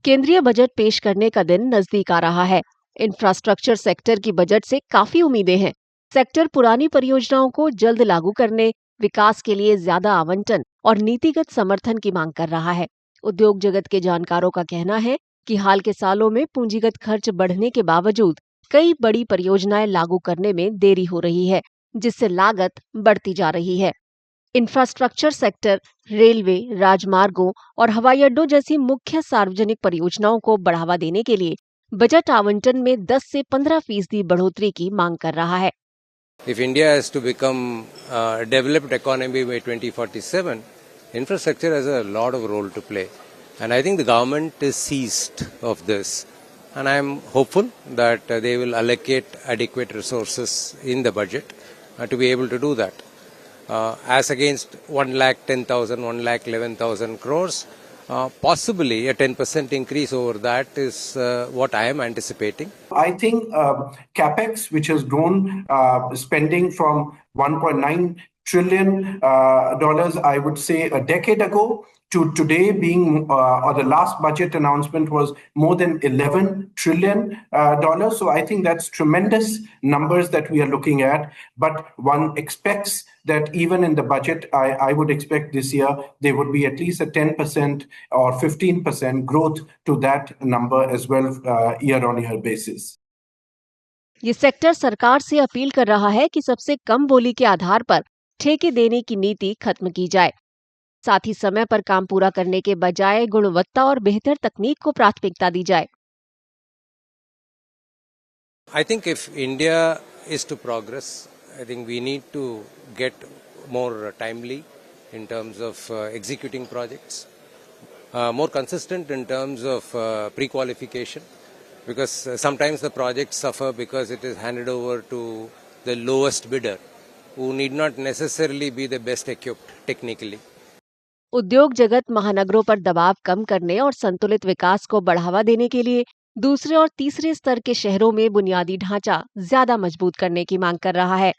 केंद्रीय बजट पेश करने का दिन नजदीक आ रहा है। इंफ्रास्ट्रक्चर सेक्टर की बजट से काफी उम्मीदें हैं। सेक्टर पुरानी परियोजनाओं को जल्द लागू करने, विकास के लिए ज्यादा आवंटन और नीतिगत समर्थन की मांग कर रहा है। उद्योग जगत के जानकारों का कहना है कि हाल के सालों में पूंजीगत खर्च बढ़ने के बावजूद कई बड़ी परियोजनाएं लागू करने में देरी हो रही है, जिससे लागत बढ़ती जा रही है। इंफ्रास्ट्रक्चर सेक्टर रेलवे, राजमार्गों और हवाई अड्डों जैसी मुख्य सार्वजनिक परियोजनाओं को बढ़ावा देने के लिए बजट आवंटन में 10 से 15% बढ़ोतरी की मांग कर रहा है। If India has to become a developed economy by 2047, infrastructure has a lot of role to play. And I think the government is seized of this. And I am hopeful that they will allocate adequate resources in the budget to be able to do that. As against 1,10,000, 1,11,000 crores, possibly a 10% increase over that is what I am anticipating. I think capex, which has grown spending from 1.9 trillion dollars, I would say a decade ago, to today being, or the last budget announcement was more than 11 trillion dollars. So I think that's tremendous numbers that we are looking at. But one expects that even in the budget, I would expect this year there would be at least a 10% or 15% growth to that number as well, year-on-year basis. ये sector सरकार से appeal कर रहा है कि सबसे कम बोली के आधार पर ठेके देने की नीति खत्म की जाए। साथ ही समय पर काम पूरा करने के बजाय गुणवत्ता और बेहतर तकनीक को प्राथमिकता दी जाए। I think if India is to progress, I think we need to get more timely in terms of executing projects, more consistent in terms of pre-qualification, because sometimes the projects suffer because it is handed over to the lowest bidder, who need not necessarily be the best equipped technically. उद्योग जगत महानगरों पर दबाव कम करने और संतुलित विकास को बढ़ावा देने के लिए दूसरे और तीसरे स्तर के शहरों में बुनियादी ढांचा ज्यादा मजबूत करने की मांग कर रहा है।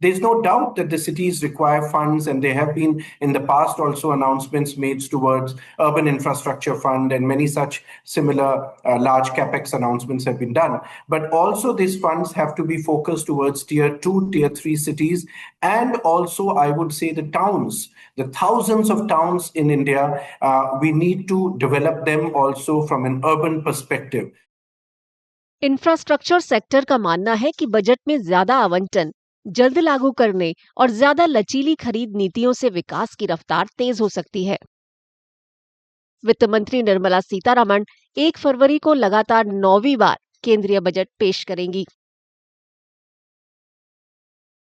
There's no doubt that the cities require funds, and there have been in the past also announcements made towards urban infrastructure fund, and many such similar large capex announcements have been done. But also these funds have to be focused towards tier 2, tier 3 cities, and also I would say the towns, the thousands of towns in India. We need to develop them also from an urban perspective. Infrastructure sector का मानना है कि budget में ज्यादा आवंटन, जल्द लागू करने और ज्यादा लचीली खरीद नीतियों से विकास की रफ्तार तेज हो सकती है। वित्त मंत्री निर्मला सीतारमण 1 फरवरी को लगातार 9वीं बार केंद्रीय बजट पेश करेंगी।